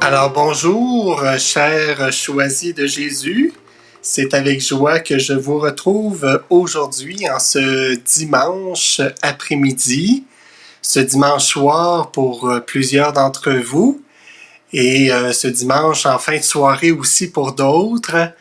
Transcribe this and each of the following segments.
Alors bonjour, chers choisis de Jésus. C'est avec joie que je vous retrouve aujourd'hui en ce dimanche après-midi, ce dimanche soir pour plusieurs d'entre vous et ce dimanche en fin de soirée aussi pour d'autres.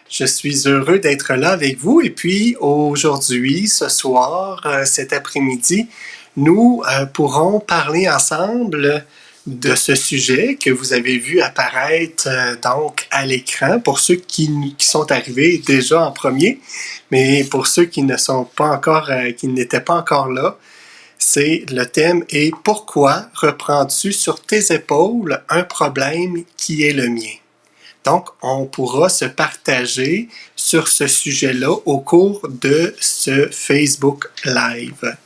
Je suis heureux d'être là avec vous et puis aujourd'hui, ce soir, cet après-midi, nous pourrons parler ensemble de ce sujet que vous avez vu apparaître donc à l'écran pour ceux qui sont arrivés déjà en premier, mais pour ceux qui ne sont pas encore, qui n'étaient pas encore là, c'est le thème est « Pourquoi reprends-tu sur tes épaules un problème qui est le mien ?» Donc, on pourra se partager sur ce sujet-là au cours de ce Facebook Live.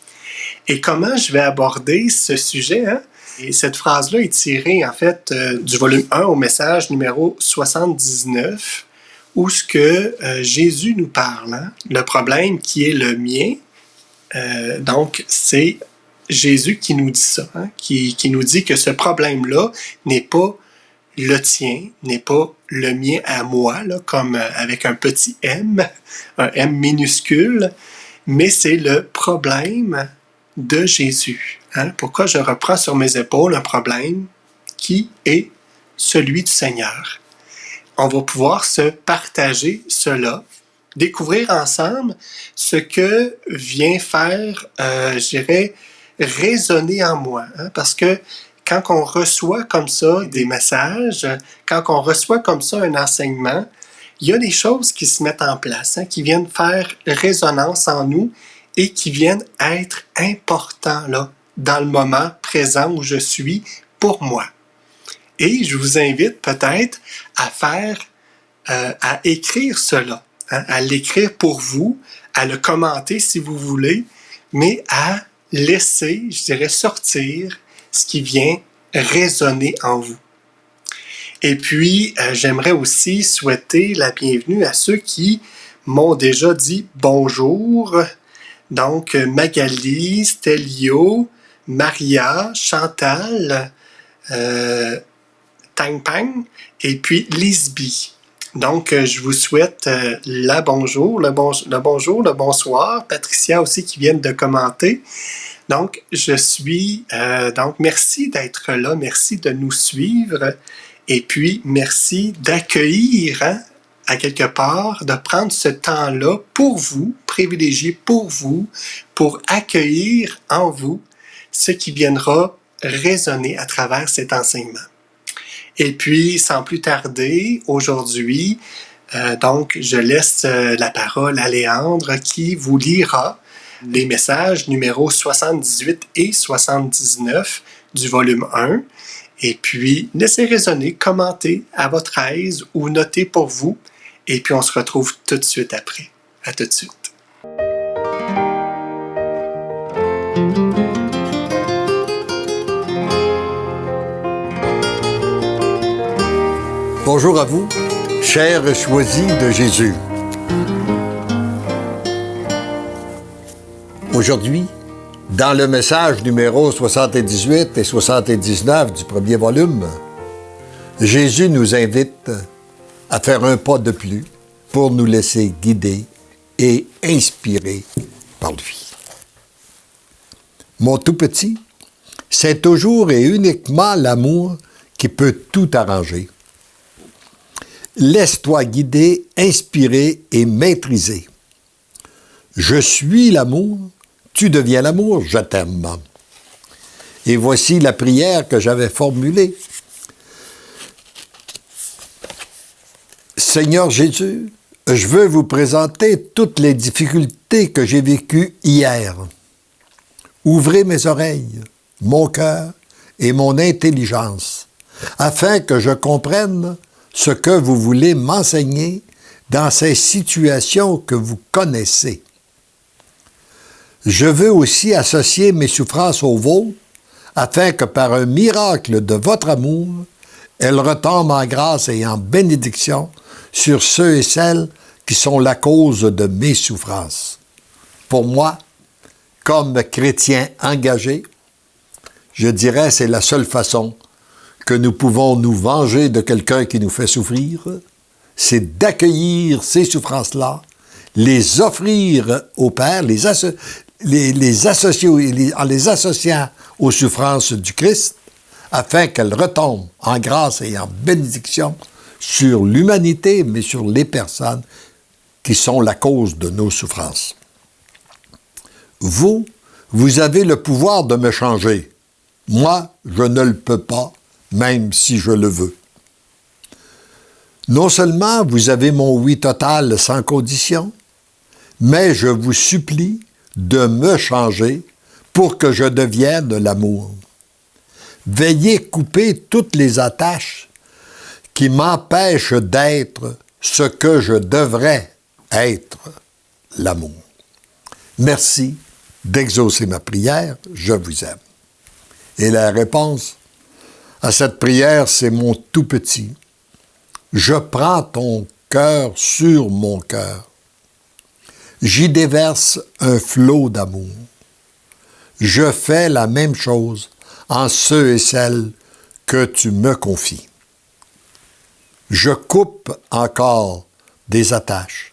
Et comment je vais aborder ce sujet, hein? Et cette phrase-là est tirée, en fait, du volume 1 au message numéro 79, où ce que Jésus nous parle, hein? Le problème qui est le mien, donc c'est Jésus qui nous dit ça, hein? qui nous dit que ce problème-là n'est pas le tien, n'est pas le mien à moi, là, comme avec un petit M, un M minuscule, mais c'est le problème de Jésus. Hein? Pourquoi je reprends sur mes épaules un problème qui est celui du Seigneur? On va pouvoir se partager cela, découvrir ensemble ce que vient faire, je dirais, résonner en moi. Hein? Parce que quand on reçoit comme ça des messages, quand on reçoit comme ça un enseignement, il y a des choses qui se mettent en place, hein, qui viennent faire résonance en nous et qui viennent être importants là, dans le moment présent où je suis pour moi. Et je vous invite peut-être à faire, à écrire cela, hein, à l'écrire pour vous, à le commenter si vous voulez, mais à laisser, je dirais, sortir ce qui vient résonner en vous. Et puis, j'aimerais aussi souhaiter la bienvenue à ceux qui m'ont déjà dit bonjour. Donc, Magali, Stelio, Maria, Chantal, Tang Pang et puis Lisby. Donc, je vous souhaite le bonjour, le bonsoir. Patricia aussi qui viennent de commenter. Donc, donc, merci d'être là, merci de nous suivre et puis merci d'accueillir, hein, à quelque part, de prendre ce temps-là pour vous, privilégié pour vous, pour accueillir en vous ce qui viendra résonner à travers cet enseignement. Et puis, sans plus tarder, aujourd'hui, donc, je laisse la parole à Léandre qui vous lira les messages numéros 78 et 79 du volume 1. Et puis, laissez résonner, commentez à votre aise ou notez pour vous. Et puis, on se retrouve tout de suite après. À tout de suite. Bonjour à vous, chers choisis de Jésus. Aujourd'hui, dans le message numéro 78 et 79 du premier volume, Jésus nous invite à faire un pas de plus pour nous laisser guider et inspirer par lui. Mon tout petit, c'est toujours et uniquement l'amour qui peut tout arranger. Laisse-toi guider, inspirer et maîtriser. Je suis l'amour, tu deviens l'amour, je t'aime. Et voici la prière que j'avais formulée. Seigneur Jésus, je veux vous présenter toutes les difficultés que j'ai vécues hier. Ouvrez mes oreilles, mon cœur et mon intelligence, afin que je comprenne ce que vous voulez m'enseigner dans ces situations que vous connaissez. Je veux aussi associer mes souffrances aux vôtres, afin que par un miracle de votre amour, elles retombent en grâce et en bénédiction sur ceux et celles qui sont la cause de mes souffrances. Pour moi, comme chrétien engagé, je dirais c'est la seule façon que nous pouvons nous venger de quelqu'un qui nous fait souffrir, c'est d'accueillir ces souffrances-là, les offrir au Père, les associer, en les associant aux souffrances du Christ, afin qu'elles retombent en grâce et en bénédiction sur l'humanité, mais sur les personnes qui sont la cause de nos souffrances. Vous avez le pouvoir de me changer. Moi, je ne le peux pas, même si je le veux. Non seulement vous avez mon oui total sans condition, mais je vous supplie de me changer pour que je devienne l'amour. Veillez couper toutes les attaches qui m'empêchent d'être ce que je devrais être, l'amour. Merci d'exaucer ma prière, je vous aime. Et la réponse à cette prière, c'est mon tout petit. Je prends ton cœur sur mon cœur. J'y déverse un flot d'amour. Je fais la même chose en ceux et celles que tu me confies. Je coupe encore des attaches.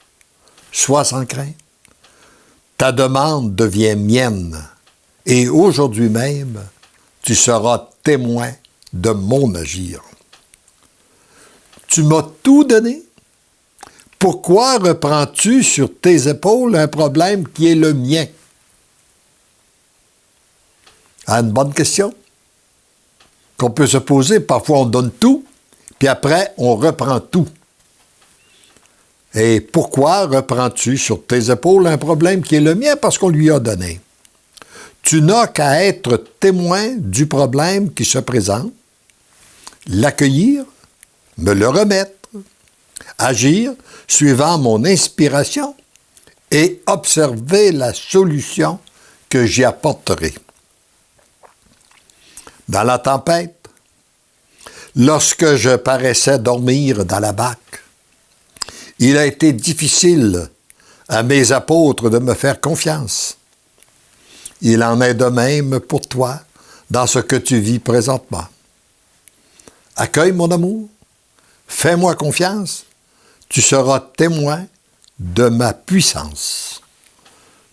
Sois sans crainte. Ta demande devient mienne, et aujourd'hui même, tu seras témoin de mon agir. Tu m'as tout donné. Pourquoi reprends-tu sur tes épaules un problème qui est le mien? Ah, une bonne question qu'on peut se poser. Parfois, on donne tout, puis après, on reprend tout. Et pourquoi reprends-tu sur tes épaules un problème qui est le mien? Parce qu'on lui a donné. Tu n'as qu'à être témoin du problème qui se présente, l'accueillir, me le remettre, agir suivant mon inspiration et observer la solution que j'y apporterai. Dans la tempête, lorsque je paraissais dormir dans la barque, il a été difficile à mes apôtres de me faire confiance. Il en est de même pour toi dans ce que tu vis présentement. Accueille mon amour, fais-moi confiance, tu seras témoin de ma puissance.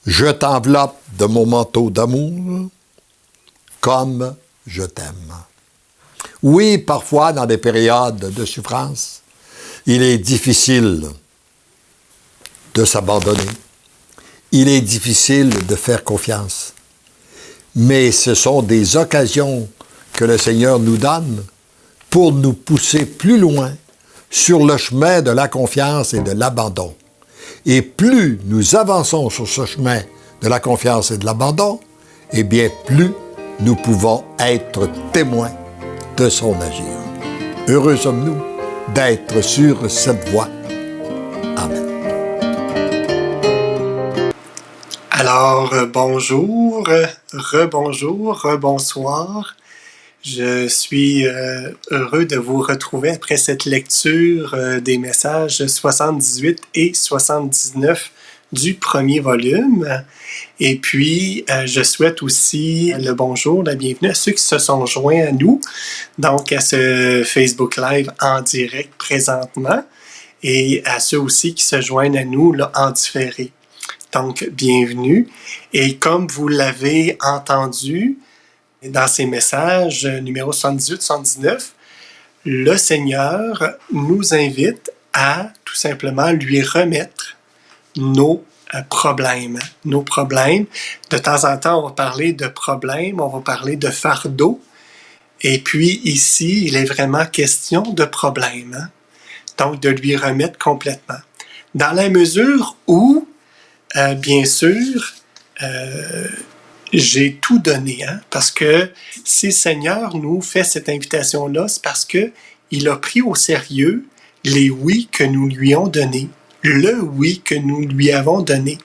Je t'enveloppe de mon manteau d'amour comme je t'aime. Oui, parfois, dans des périodes de souffrance, il est difficile de s'abandonner. Il est difficile de faire confiance. Mais ce sont des occasions que le Seigneur nous donne pour nous pousser plus loin sur le chemin de la confiance et de l'abandon. Et plus nous avançons sur ce chemin de la confiance et de l'abandon, eh bien, plus nous pouvons être témoins de son agir. Heureux sommes-nous d'être sur cette voie. Amen. Alors, bonjour, rebonjour, rebonsoir. Je suis heureux de vous retrouver après cette lecture des messages 78 et 79 du premier volume. Et puis, je souhaite aussi le bonjour, la bienvenue à ceux qui se sont joints à nous, donc à ce Facebook Live en direct présentement, et à ceux aussi qui se joignent à nous là, en différé. Donc, bienvenue. Et comme vous l'avez entendu dans ces messages numéro 78-79, le Seigneur nous invite à tout simplement lui remettre nos problèmes. Nos problèmes. De temps en temps, on va parler de problèmes, on va parler de fardeau. Et puis ici, il est vraiment question de problèmes. Hein? Donc, de lui remettre complètement. Dans la mesure où, bien sûr, j'ai tout donné, hein? Parce que si le Seigneur nous fait cette invitation-là, c'est parce qu'il a pris au sérieux les oui que nous lui avons donnés, le oui que nous lui avons donné.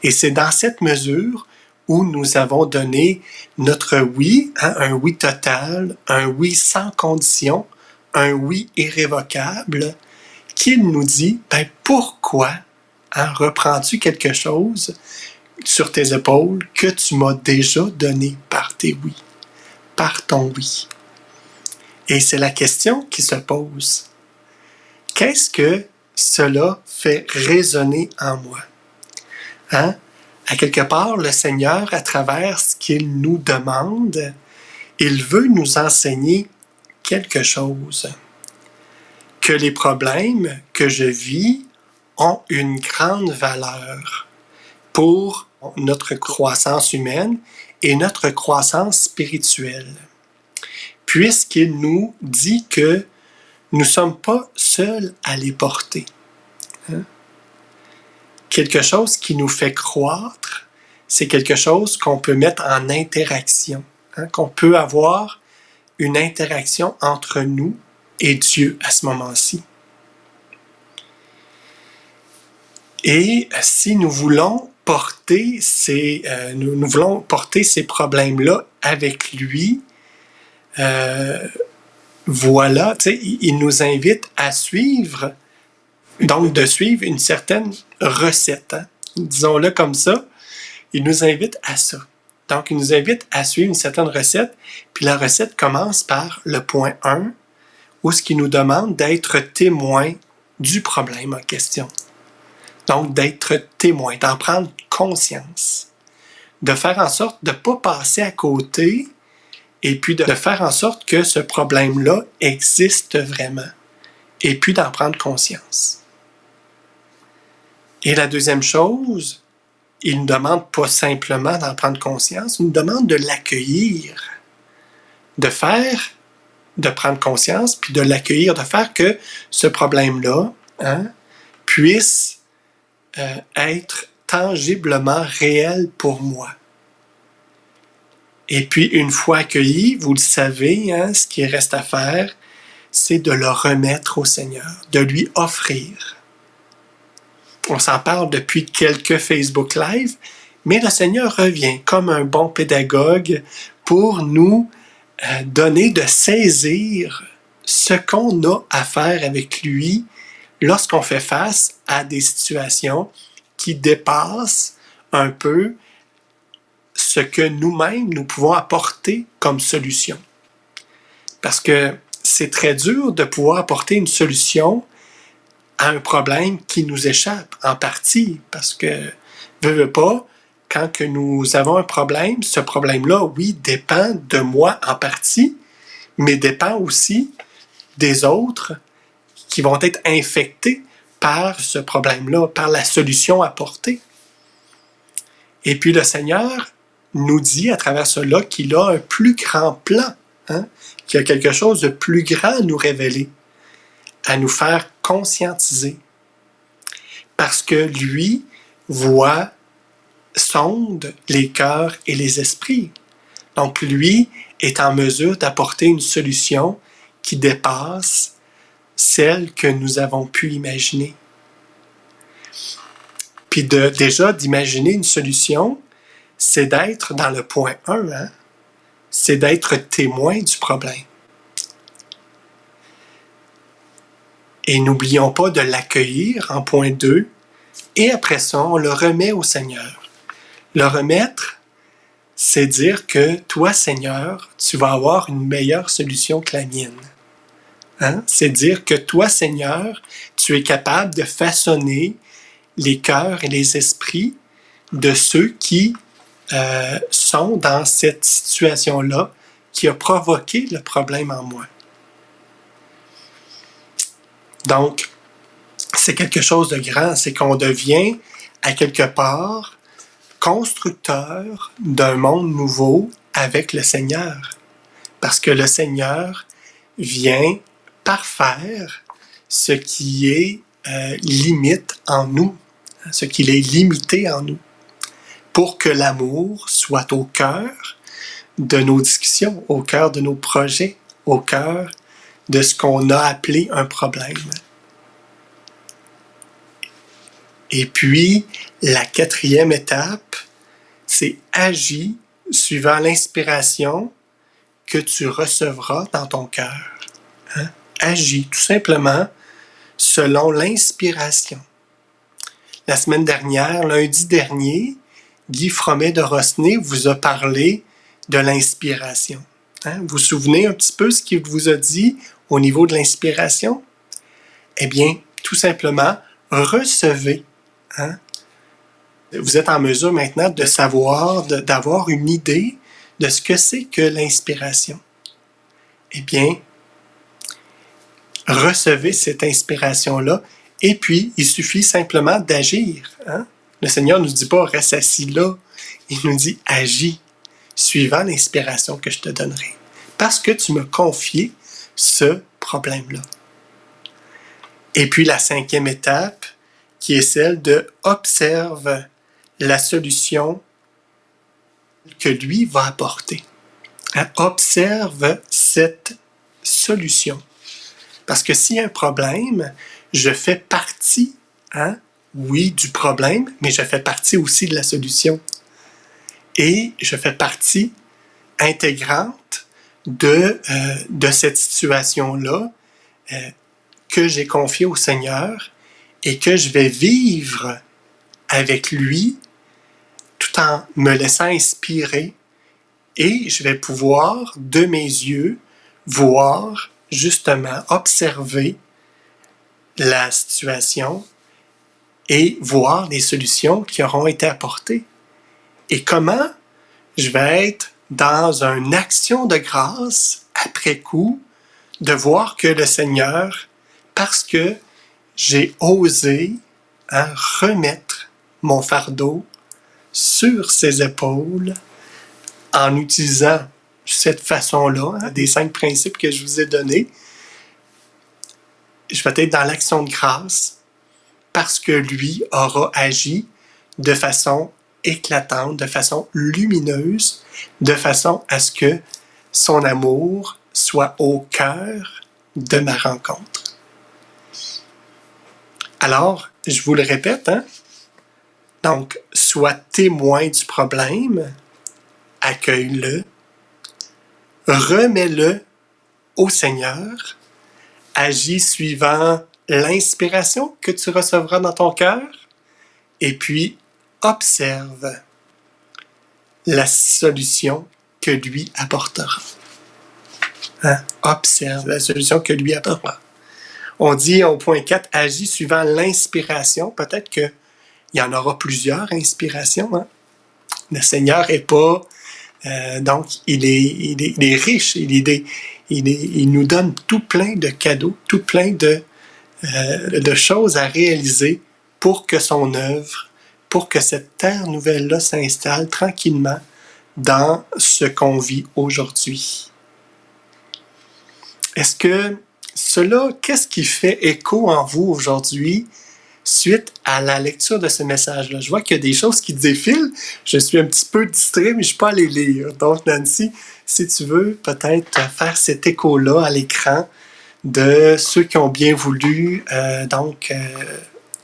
Et c'est dans cette mesure où nous avons donné notre oui, hein, un oui total, un oui sans condition, un oui irrévocable, qu'il nous dit, ben pourquoi hein, reprends-tu quelque chose sur tes épaules que tu m'as déjà donné par tes oui, par ton oui. Et c'est la question qui se pose. Qu'est-ce que cela fait résonner en moi? Hein? À quelque part, le Seigneur, à travers ce qu'il nous demande, il veut nous enseigner quelque chose. Que les problèmes que je vis ont une grande valeur pour notre croissance humaine et notre croissance spirituelle. Puisqu'il nous dit que nous ne sommes pas seuls à les porter. Hein? Quelque chose qui nous fait croître, c'est quelque chose qu'on peut mettre en interaction, hein? Qu'on peut avoir une interaction entre nous et Dieu à ce moment-ci. Et si nous voulons porter ces problèmes-là avec lui, voilà, il nous invite à suivre, donc de suivre une certaine recette. Hein? Disons-le comme ça, il nous invite à ça. Donc, il nous invite à suivre une certaine recette, puis la recette commence par le point 1, où ce qui nous demande d'être témoin du problème en question. Donc, d'être témoin, d'en prendre conscience, de faire en sorte de ne pas passer à côté et puis de faire en sorte que ce problème-là existe vraiment et puis d'en prendre conscience. Et la deuxième chose, il ne demande pas simplement d'en prendre conscience, il nous demande de l'accueillir, de prendre conscience, puis de l'accueillir, de faire que ce problème-là puisse être tangiblement réel pour moi. Et puis, une fois accueilli, vous le savez, ce qui reste à faire, c'est de le remettre au Seigneur, de lui offrir. On s'en parle depuis quelques Facebook Live, mais le Seigneur revient comme un bon pédagogue pour nous donner de saisir ce qu'on a à faire avec lui lorsqu'on fait face à des situations qui dépassent un peu ce que nous-mêmes nous pouvons apporter comme solution. Parce que c'est très dur de pouvoir apporter une solution à un problème qui nous échappe en partie, parce que, veux pas, quand que nous avons un problème, ce problème-là, oui, dépend de moi en partie, mais dépend aussi des autres qui vont être infectés par ce problème-là, par la solution apportée. Et puis le Seigneur nous dit à travers cela qu'il a un plus grand plan, qu'il y a quelque chose de plus grand à nous révéler, à nous faire conscientiser. Parce que lui sonde les cœurs et les esprits. Donc lui est en mesure d'apporter une solution qui dépasse celle que nous avons pu imaginer. Puis déjà d'imaginer une solution, c'est d'être dans le point 1, c'est d'être témoin du problème. Et n'oublions pas de l'accueillir en point 2, et après ça, on le remet au Seigneur. Le remettre, c'est dire que toi, Seigneur, tu vas avoir une meilleure solution que la mienne. C'est dire que toi, Seigneur, tu es capable de façonner les cœurs et les esprits de ceux qui sont dans cette situation-là qui a provoqué le problème en moi. Donc, c'est quelque chose de grand, c'est qu'on devient, à quelque part, constructeur d'un monde nouveau avec le Seigneur. Parce que le Seigneur vient parfaire ce qui est limite en nous, ce qui est limité en nous, pour que l'amour soit au cœur de nos discussions, au cœur de nos projets, au cœur de ce qu'on a appelé un problème. Et puis, la 4e étape, c'est agis suivant l'inspiration que tu recevras dans ton cœur. Agis tout simplement selon l'inspiration. La semaine dernière, lundi dernier, Guy Fromet de Rosnay vous a parlé de l'inspiration. Vous vous souvenez un petit peu ce qu'il vous a dit au niveau de l'inspiration? Eh bien, tout simplement, recevez. Vous êtes en mesure maintenant de savoir, d'avoir une idée de ce que c'est que l'inspiration. Eh bien, recevez cette inspiration-là et puis, il suffit simplement d'agir. Le Seigneur ne nous dit pas « reste assis là », il nous dit « agis » suivant l'inspiration que je te donnerai. Parce que tu m'as confié ce problème-là. Et puis la 5e étape, qui est celle de observe la solution que lui va apporter. Observe cette solution. Parce que s'il y a un problème, je fais partie, oui, du problème, mais je fais partie aussi de la solution. Et je fais partie intégrante de cette situation-là que j'ai confiée au Seigneur et que je vais vivre avec lui tout en me laissant inspirer et je vais pouvoir, de mes yeux, voir, justement, observer la situation et voir les solutions qui auront été apportées. Et comment je vais être dans une action de grâce après coup de voir que le Seigneur, parce que j'ai osé remettre mon fardeau sur ses épaules en utilisant cette façon-là, des 5 principes que je vous ai donnés, je vais être dans l'action de grâce parce que lui aura agi de façon éclatante, de façon lumineuse, de façon à ce que son amour soit au cœur de ma rencontre. Alors, je vous le répète, donc, sois témoin du problème, accueille-le, remets-le au Seigneur, agis suivant l'inspiration que tu recevras dans ton cœur, et puis observe la solution que lui apportera. Observe la solution que lui apportera. On dit au point 4, agis suivant l'inspiration. Peut-être qu'il y en aura plusieurs inspirations. Le Seigneur est pas... donc, il est riche. Il nous donne tout plein de cadeaux, tout plein de choses à réaliser pour que son œuvre, pour que cette terre nouvelle-là s'installe tranquillement dans ce qu'on vit aujourd'hui. Est-ce que cela, qu'est-ce qui fait écho en vous aujourd'hui suite à la lecture de ce message-là? Je vois qu'il y a des choses qui défilent. Je suis un petit peu distrait, mais je ne suis pas allé lire. Donc, Nancy, si tu veux peut-être faire cet écho-là à l'écran de ceux qui ont bien voulu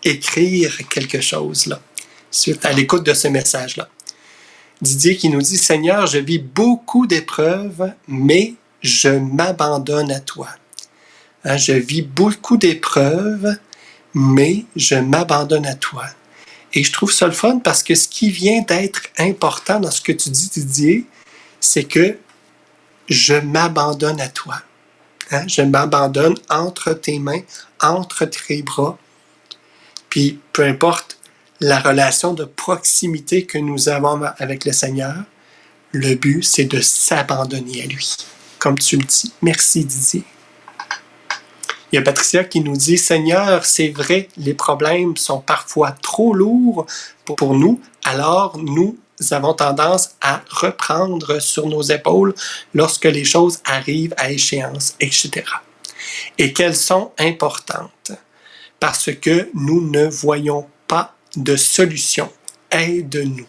écrire quelque chose là, suite à l'écoute de ce message-là. Didier qui nous dit « Seigneur, je vis beaucoup d'épreuves, mais je m'abandonne à toi. » Je vis beaucoup d'épreuves, mais je m'abandonne à toi. Et je trouve ça le fun parce que ce qui vient d'être important dans ce que tu dis, Didier, c'est que je m'abandonne à toi. Je m'abandonne entre tes mains, entre tes bras. Puis, peu importe la relation de proximité que nous avons avec le Seigneur, le but, c'est de s'abandonner à lui. Comme tu le dis. Merci, Didier. Il y a Patricia qui nous dit « Seigneur, c'est vrai, les problèmes sont parfois trop lourds pour nous, alors nous avons tendance à reprendre sur nos épaules lorsque les choses arrivent à échéance, etc. Et qu'elles sont importantes parce que nous ne voyons pas de solution. Aide-nous. »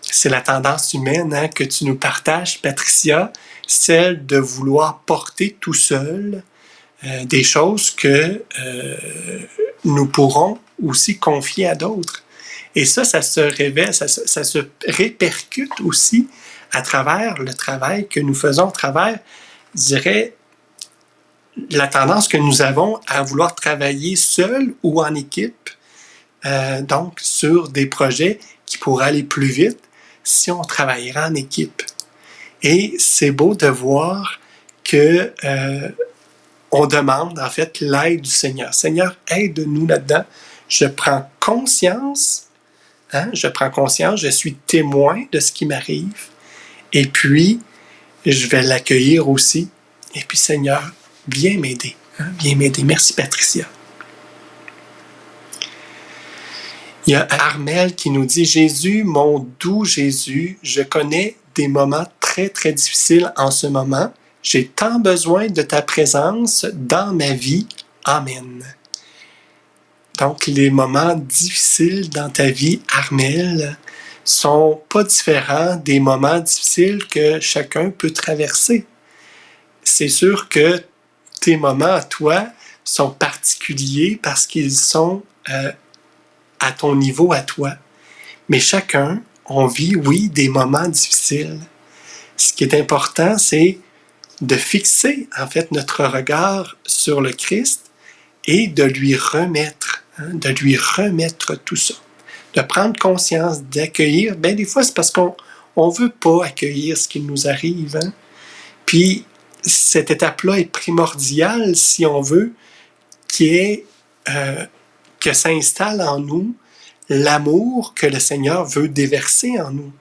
C'est la tendance humaine que tu nous partages, Patricia, celle de vouloir porter tout seul des choses que nous pourrons aussi confier à d'autres. Et ça se révèle, ça se répercute aussi à travers le travail que nous faisons, à travers, je dirais, la tendance que nous avons à vouloir travailler seul ou en équipe, donc sur des projets qui pourraient aller plus vite si on travaillera en équipe. Et c'est beau de voir que on demande en fait l'aide du Seigneur. Seigneur, aide-nous là-dedans. Je prends conscience, je suis témoin de ce qui m'arrive. Et puis, je vais l'accueillir aussi. Et puis, Seigneur, viens m'aider. Viens m'aider. Merci, Patricia. Il y a Armel qui nous dit « Jésus, mon doux Jésus, je connais des moments très, très difficiles en ce moment. J'ai tant besoin de ta présence dans ma vie. Amen. » Donc, les moments difficiles dans ta vie, Armel, sont pas différents des moments difficiles que chacun peut traverser. C'est sûr que tes moments à toi sont particuliers parce qu'ils sont à ton niveau à toi. Mais chacun, on vit, oui, des moments difficiles. Ce qui est important, c'est de fixer, en fait, notre regard sur le Christ et de lui remettre tout ça. De prendre conscience, d'accueillir. Bien, des fois, c'est parce qu'on ne veut pas accueillir ce qui nous arrive. Puis, cette étape-là est primordiale, si on veut, que s'installe en nous l'amour que le Seigneur veut déverser en nous.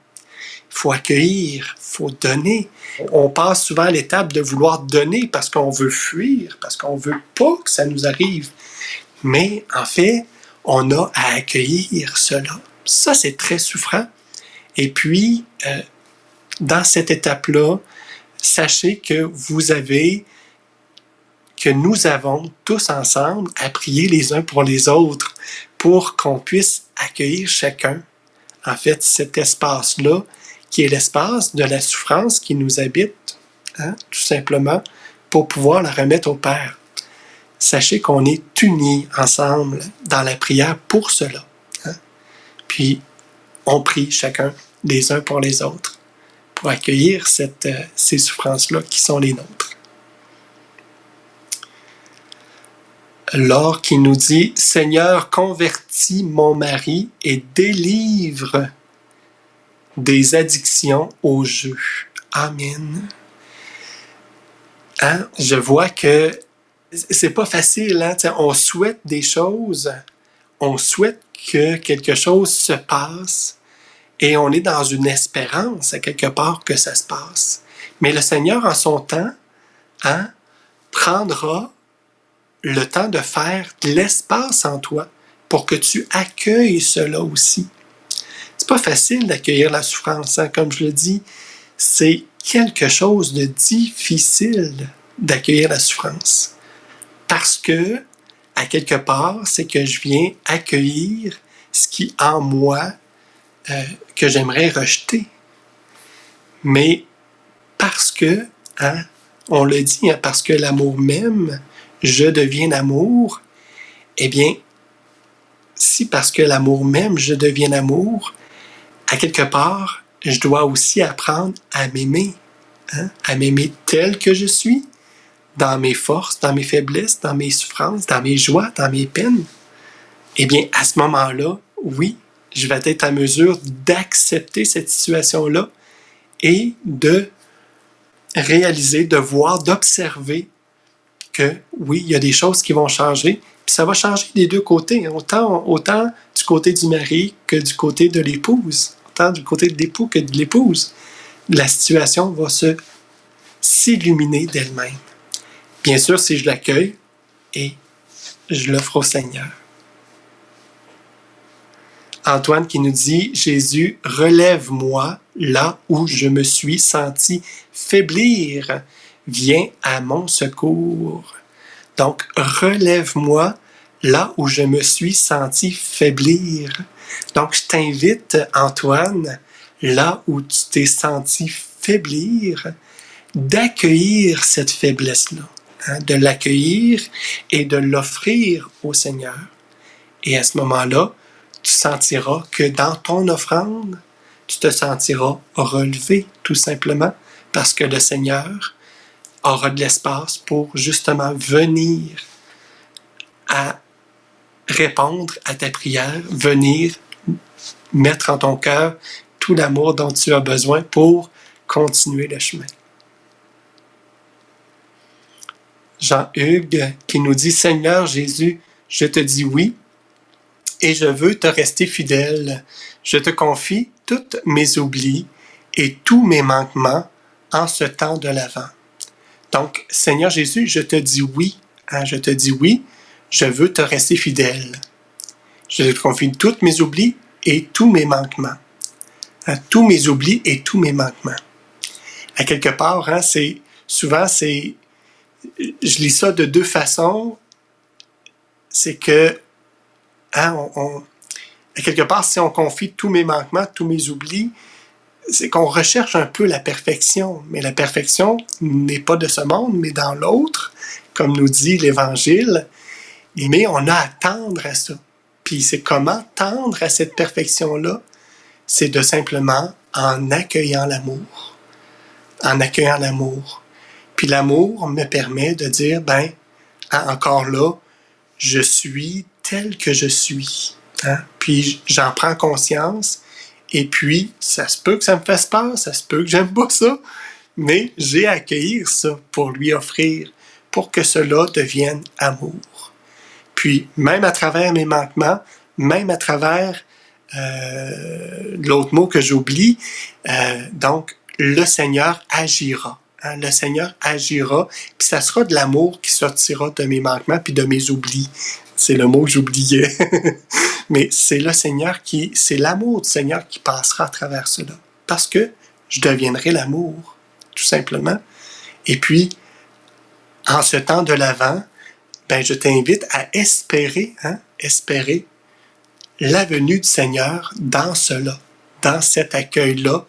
Il faut accueillir, il faut donner. On passe souvent à l'étape de vouloir donner parce qu'on veut fuir, parce qu'on ne veut pas que ça nous arrive. Mais en fait, on a à accueillir cela. Ça, c'est très souffrant. Et puis, dans cette étape-là, sachez que nous avons tous ensemble à prier les uns pour les autres pour qu'on puisse accueillir chacun, en fait, cet espace-là, qui est l'espace de la souffrance qui nous habite, tout simplement, pour pouvoir la remettre au Père. Sachez qu'on est unis ensemble dans la prière pour cela. Puis, on prie chacun les uns pour les autres pour accueillir ces souffrances-là qui sont les nôtres. Laure qui nous dit « Seigneur, convertis mon mari et délivre des addictions au jeu. » Amen. Je vois que c'est pas facile. On souhaite des choses, on souhaite que quelque chose se passe et on est dans une espérance à quelque part que ça se passe. Mais le Seigneur, en son temps, prendra le temps de faire de l'espace en toi pour que tu accueilles cela aussi. C'est pas facile d'accueillir la souffrance. Comme je le dis, c'est quelque chose de difficile d'accueillir la souffrance. Parce que, à quelque part, c'est que je viens accueillir ce qui en moi que j'aimerais rejeter. Mais parce que, on le dit, parce que l'amour m'aime, je deviens amour, eh bien, si parce que l'amour m'aime, je deviens amour, à quelque part, je dois aussi apprendre à m'aimer, à m'aimer tel que je suis, dans mes forces, dans mes faiblesses, dans mes souffrances, dans mes joies, dans mes peines. Eh bien, à ce moment-là, oui, je vais être en mesure d'accepter cette situation-là et de réaliser, de voir, d'observer que oui, il y a des choses qui vont changer, puis ça va changer des deux côtés, autant du côté du mari que du côté de l'épouse, autant du côté de l'époux que de l'épouse. La situation va s'illuminer d'elle-même. Bien sûr, si je l'accueille et je l'offre au Seigneur. Antoine qui nous dit « Jésus, relève-moi là où je me suis senti faiblir. Viens à mon secours. » Donc, relève-moi là où je me suis senti faiblir. Donc, je t'invite, Antoine, là où tu t'es senti faiblir, d'accueillir cette faiblesse-là, de l'accueillir et de l'offrir au Seigneur. Et à ce moment-là, tu sentiras que dans ton offrande, tu te sentiras relevé, tout simplement, parce que le Seigneur aura de l'espace pour justement venir à répondre à ta prière, venir mettre en ton cœur tout l'amour dont tu as besoin pour continuer le chemin. Jean-Hugues qui nous dit « Seigneur Jésus, je te dis oui et je veux te rester fidèle. Je te confie tous mes oublis et tous mes manquements en ce temps de l'Avent. » Donc, Seigneur Jésus, je te dis oui. Je te dis oui, je veux te rester fidèle. Je te confie tous mes oublis et tous mes manquements. Tous mes oublis et tous mes manquements. À quelque part, souvent, je lis ça de deux façons. C'est que, à quelque part, si on confie tous mes manquements, tous mes oublis, c'est qu'on recherche un peu la perfection. Mais la perfection n'est pas de ce monde, mais dans l'autre, comme nous dit l'Évangile. Mais on a à tendre à ça. Puis c'est comment tendre à cette perfection-là? C'est de simplement en accueillant l'amour. En accueillant l'amour. Puis l'amour me permet de dire, encore là, je suis tel que je suis. Puis j'en prends conscience. Et puis, ça se peut que ça me fasse peur, ça se peut que j'aime pas ça, mais j'ai à accueillir ça pour lui offrir, pour que cela devienne amour. Puis, même à travers mes manquements, même à travers l'autre mot que j'oublie, donc, le Seigneur agira. Le Seigneur agira, puis ça sera de l'amour qui sortira de mes manquements puis de mes oublis. C'est le mot que j'oubliais. Mais c'est le Seigneur c'est l'amour du Seigneur qui passera à travers cela. Parce que je deviendrai l'amour, tout simplement. Et puis, en ce temps de l'Avent, je t'invite à espérer la venue du Seigneur dans cela, dans cet accueil-là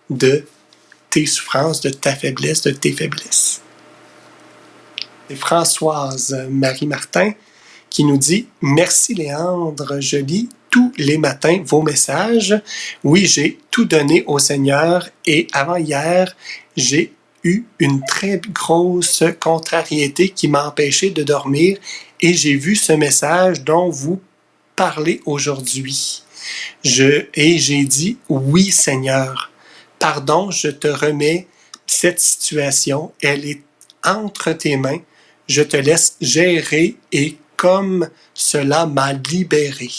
de tes souffrances, de ta faiblesse, de tes faiblesses. C'est Françoise Marie-Martin qui nous dit « Merci Léandre, je lis tous les matins vos messages. Oui, j'ai tout donné au Seigneur et avant-hier, j'ai eu une très grosse contrariété qui m'a empêché de dormir et j'ai vu ce message dont vous parlez aujourd'hui. Et j'ai dit « Oui Seigneur, pardon, je te remets cette situation, elle est entre tes mains, je te laisse gérer et comme cela m'a libéré.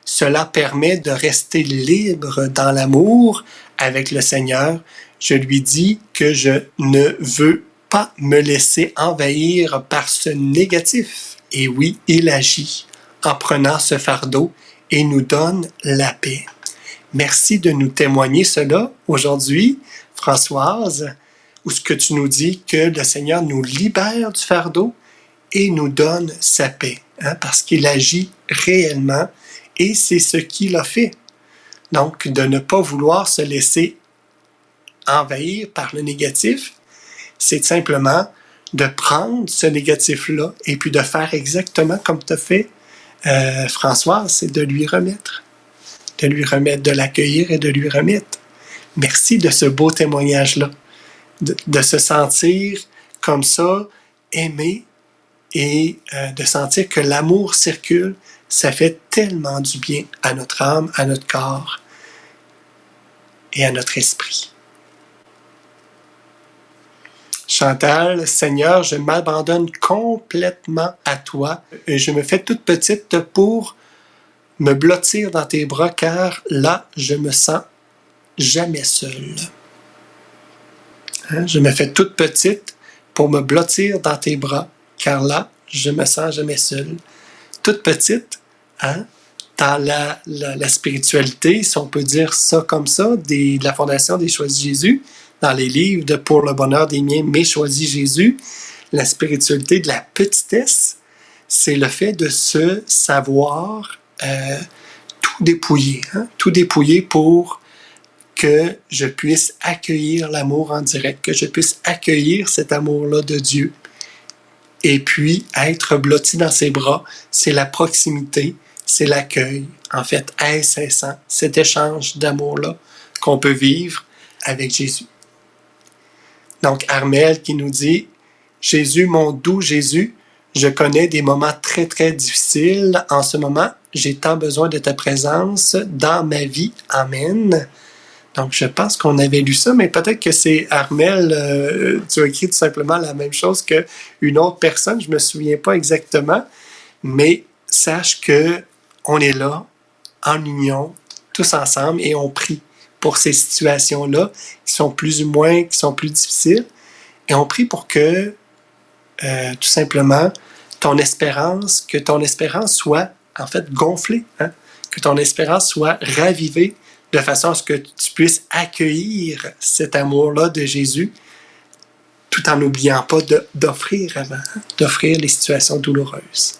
Cela permet de rester libre dans l'amour avec le Seigneur. Je lui dis que je ne veux pas me laisser envahir par ce négatif. Et oui, il agit en prenant ce fardeau et nous donne la paix. » Merci de nous témoigner cela aujourd'hui, Françoise, où ce que tu nous dis que le Seigneur nous libère du fardeau et nous donne sa paix, parce qu'il agit réellement et c'est ce qu'il a fait. Donc, de ne pas vouloir se laisser envahir par le négatif, c'est simplement de prendre ce négatif-là et puis de faire exactement comme tu as fait, Françoise, c'est de lui remettre, de l'accueillir et de lui remettre. Merci de ce beau témoignage-là, de se sentir comme ça, aimé, et de sentir que l'amour circule, ça fait tellement du bien à notre âme, à notre corps et à notre esprit. Chantal, Seigneur, je m'abandonne complètement à toi et je me fais toute petite pour me blottir dans tes bras car là, je me sens jamais seule. Je me fais toute petite pour me blottir dans tes bras car là, je me sens jamais seule. Toute petite, dans la spiritualité, si on peut dire ça comme ça, de la Fondation des Choisis Jésus, dans les livres de Pour le bonheur des miens, mais Choisis Jésus, la spiritualité de la petitesse, c'est le fait de se savoir tout dépouiller pour que je puisse accueillir l'amour en direct, que je puisse accueillir cet amour-là de Dieu. Et puis, être blotti dans ses bras, c'est la proximité, c'est l'accueil, en fait, incessant, cet échange d'amour-là qu'on peut vivre avec Jésus. Donc, Armel qui nous dit « Jésus, mon doux Jésus, je connais des moments très, très difficiles. En ce moment, j'ai tant besoin de ta présence dans ma vie. Amen. » Donc, je pense qu'on avait lu ça, mais peut-être que c'est Armel, tu as écrit tout simplement la même chose qu'une autre personne, je ne me souviens pas exactement, mais sache que on est là, en union, tous ensemble, et on prie pour ces situations-là, qui sont plus ou moins, qui sont plus difficiles, et on prie pour que, tout simplement, que ton espérance soit, en fait, gonflée, hein? Que ton espérance soit ravivée, de façon à ce que tu puisses accueillir cet amour-là de Jésus, tout en n'oubliant pas d'offrir avant, hein? D'offrir les situations douloureuses.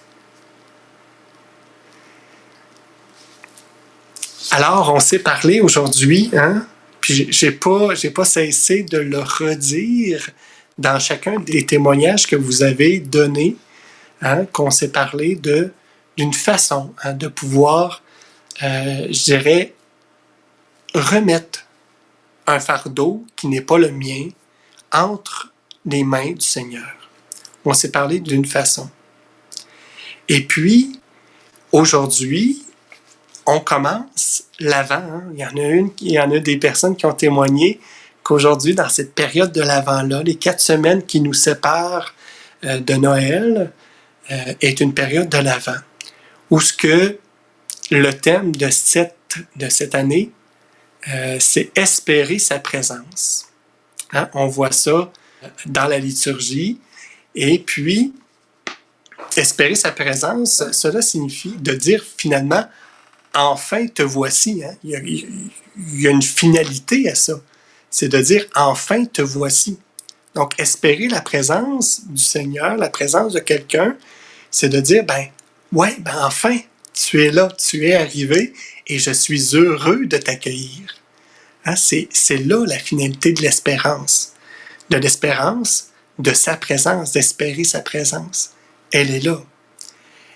Alors, on s'est parlé aujourd'hui, hein? Puis j'ai pas cessé de le redire dans chacun des témoignages que vous avez donnés, hein? Qu'on s'est parlé d'une façon, hein, de pouvoir, je dirais, remettre un fardeau qui n'est pas le mien entre les mains du Seigneur. On s'est parlé d'une façon. Et puis, aujourd'hui, on commence l'Avent. Hein? Il y en a des personnes qui ont témoigné qu'aujourd'hui, dans cette période de l'Avent-là, les 4 semaines qui nous séparent de Noël, est une période de l'Avent. Où ce que le thème de cette année, c'est espérer sa présence. Hein? On voit ça dans la liturgie. Et puis, espérer sa présence, cela signifie de dire finalement, enfin te voici. Hein? Il y a une finalité à ça. C'est de dire, enfin te voici. Donc, espérer la présence du Seigneur, la présence de quelqu'un, c'est de dire, enfin, tu es là, tu es arrivé et je suis heureux de t'accueillir. Hein? C'est là la finalité de l'espérance. De l'espérance, de sa présence, d'espérer sa présence. Elle est là.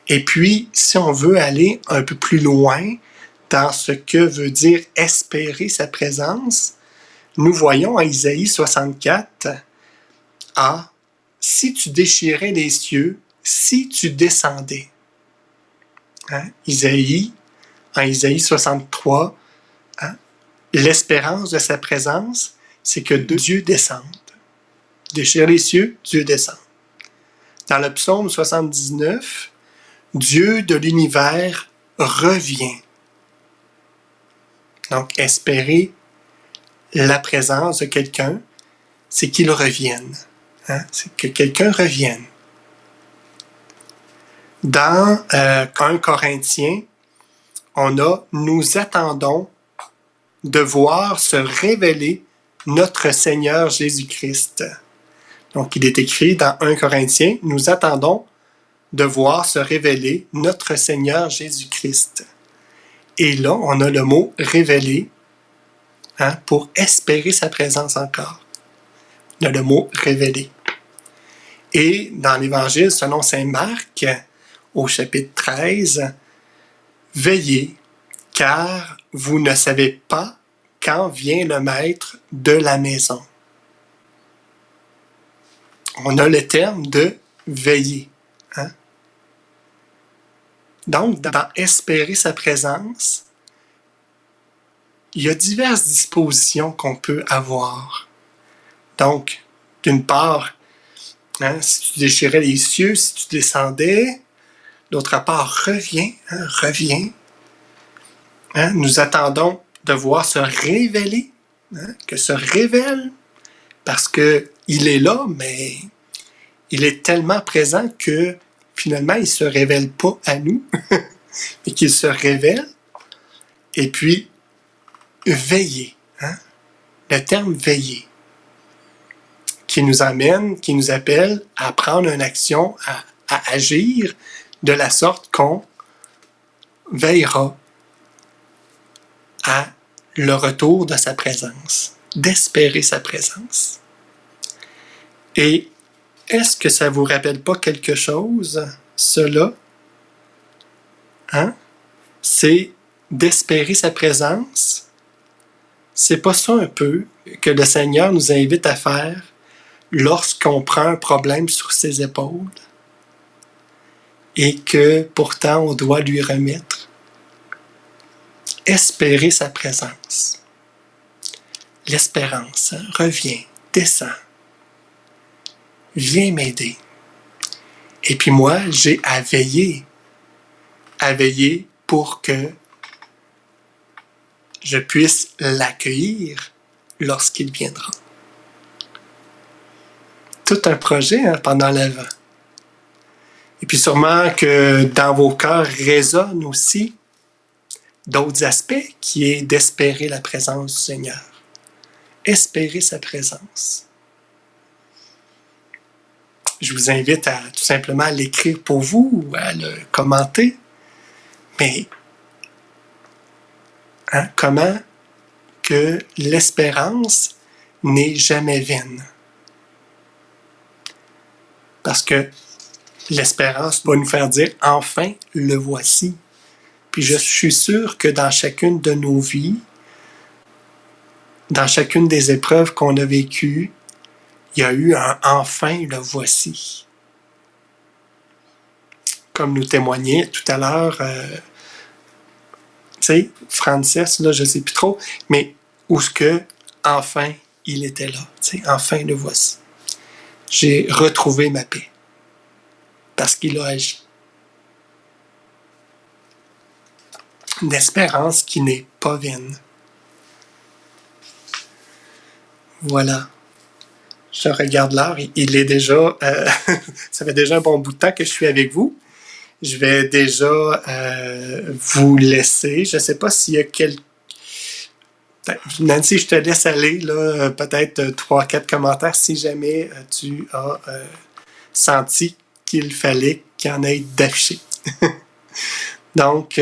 Et puis, si on veut aller un peu plus loin dans ce que veut dire espérer sa présence, nous voyons à Isaïe 64, si tu déchirais les cieux, si tu descendais. Hein? En Isaïe 63, hein? L'espérance de sa présence, c'est que Dieu descende. Déchire les cieux, Dieu descend. Dans le psaume 79, Dieu de l'univers revient. Donc, espérer la présence de quelqu'un, c'est qu'il revienne. Hein? C'est que quelqu'un revienne. Dans 1 Corinthiens, on a « Nous attendons de voir se révéler notre Seigneur Jésus-Christ ». Donc, il est écrit dans 1 Corinthiens, « Nous attendons de voir se révéler notre Seigneur Jésus-Christ ». Et là, on a le mot « révéler », hein, pour espérer sa présence encore. On a le mot « révéler ». Et dans l'Évangile selon saint Marc, au chapitre 13, « Veillez, car vous ne savez pas quand vient le maître de la maison. » On a le terme de « veiller ». Hein? Donc, dans espérer sa présence, il y a diverses dispositions qu'on peut avoir. Donc, d'une part, hein, si tu déchirais les cieux, si tu descendais, d'autre part, reviens, hein, reviens. Hein, nous attendons de voir se révéler, hein, que se révèle, parce qu'il est là, mais il est tellement présent que finalement, il ne se révèle pas à nous, mais qu'il se révèle. Et puis, veiller. Hein? Le terme veiller, qui nous amène, qui nous appelle à prendre une action, à agir de la sorte qu'on veillera à le retour de sa présence, d'espérer sa présence. Et est-ce que ça vous rappelle pas quelque chose, cela? Hein? C'est d'espérer sa présence. C'est pas ça un peu que le Seigneur nous invite à faire lorsqu'on prend un problème sur ses épaules et que pourtant on doit lui remettre? Espérer sa présence. l'espérance, hein, reviens, descends, viens m'aider. Et puis moi, j'ai à veiller pour que je puisse l'accueillir lorsqu'il viendra. Tout un projet hein, pendant l'Avent. Et puis sûrement que dans vos cœurs résonnent aussi d'autres aspects qui est d'espérer la présence du Seigneur. Espérer sa présence. Je vous invite à tout simplement l'écrire pour vous ou à le commenter. Mais hein, comment que l'espérance n'est jamais vaine? Parce que l'espérance va nous faire dire « Enfin, le voici ». Puis je suis sûr que dans chacune de nos vies, dans chacune des épreuves qu'on a vécues, il y a eu un « Enfin, le voici ». Comme nous témoignait tout à l'heure, tu sais, Frances, là, je ne sais plus trop, mais où ce que, enfin, il était là. Tu sais, enfin, le voici. J'ai retrouvé ma paix. Parce qu'il a agi. Une espérance qui n'est pas vaine. Voilà. Je regarde l'heure, il est déjà... ça fait déjà un bon bout de temps que je suis avec vous. Je vais déjà vous laisser. Je ne sais pas s'il y a quelques... Nancy, je te laisse aller, là, peut-être 3-4 commentaires si jamais tu as senti qu'il fallait qu'il y en ait d'affichés. Donc,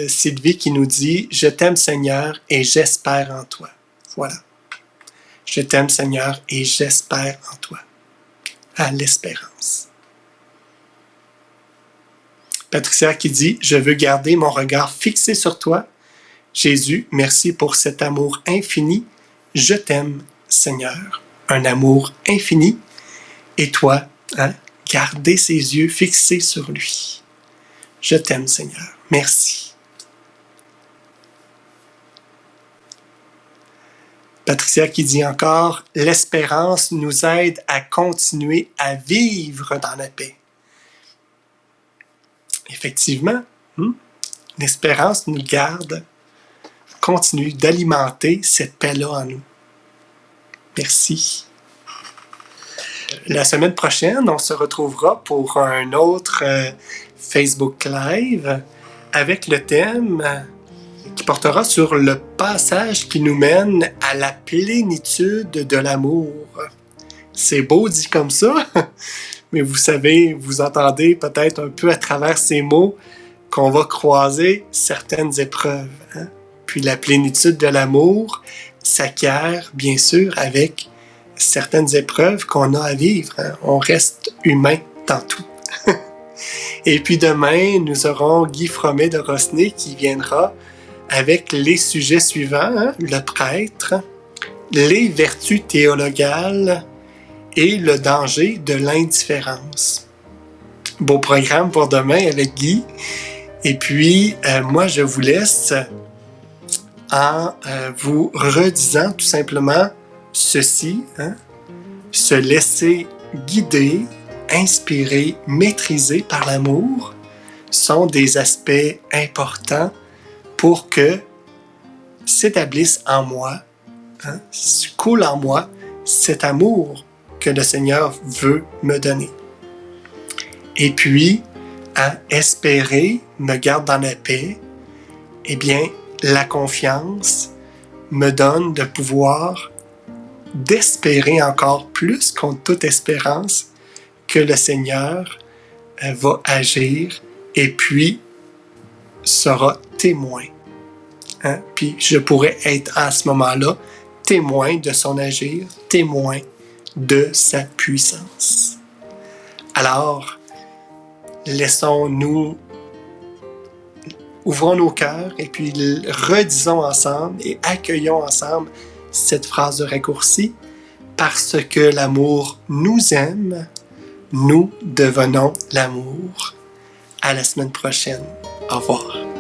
Sylvie qui nous dit « Je t'aime Seigneur et j'espère en toi ». Voilà. Je t'aime Seigneur et j'espère en toi. À l'espérance. Patricia qui dit « Je veux garder mon regard fixé sur toi. Jésus, merci pour cet amour infini. Je t'aime, Seigneur. » Un amour infini. Et toi, hein, gardez ses yeux fixés sur lui. Je t'aime, Seigneur. Merci. Patricia qui dit encore « L'espérance nous aide à continuer à vivre dans la paix. » Effectivement, l'espérance nous garde, continue d'alimenter cette paix-là en nous. Merci. La semaine prochaine, on se retrouvera pour un autre Facebook Live avec le thème qui portera sur le passage qui nous mène à la plénitude de l'amour. C'est beau dit comme ça, mais vous savez, vous entendez peut-être un peu à travers ces mots qu'on va croiser certaines épreuves. Hein? Puis la plénitude de l'amour s'acquiert, bien sûr, avec certaines épreuves qu'on a à vivre. Hein? On reste humain dans tout. Et puis demain, nous aurons Guy Fromet de Rosnay qui viendra avec les sujets suivants, hein? Le prêtre, les vertus théologales et le danger de l'indifférence. Beau programme pour demain avec Guy. Et puis, moi, je vous laisse en vous redisant tout simplement ceci, hein? Se laisser guider, inspirer, maîtriser par l'amour sont des aspects importants pour que s'établisse en moi, hein, coule en moi cet amour que le Seigneur veut me donner. Et puis, à espérer me garde dans la paix, eh bien, la confiance me donne de pouvoir d'espérer encore plus contre toute espérance que le Seigneur va agir et puis sera témoin. Hein? Puis je pourrais être à ce moment-là témoin de son agir, témoin de sa puissance. Alors, ouvrons nos cœurs et puis redisons ensemble et accueillons ensemble cette phrase de raccourci. Parce que l'amour nous aime, nous devenons l'amour. À la semaine prochaine. Au revoir.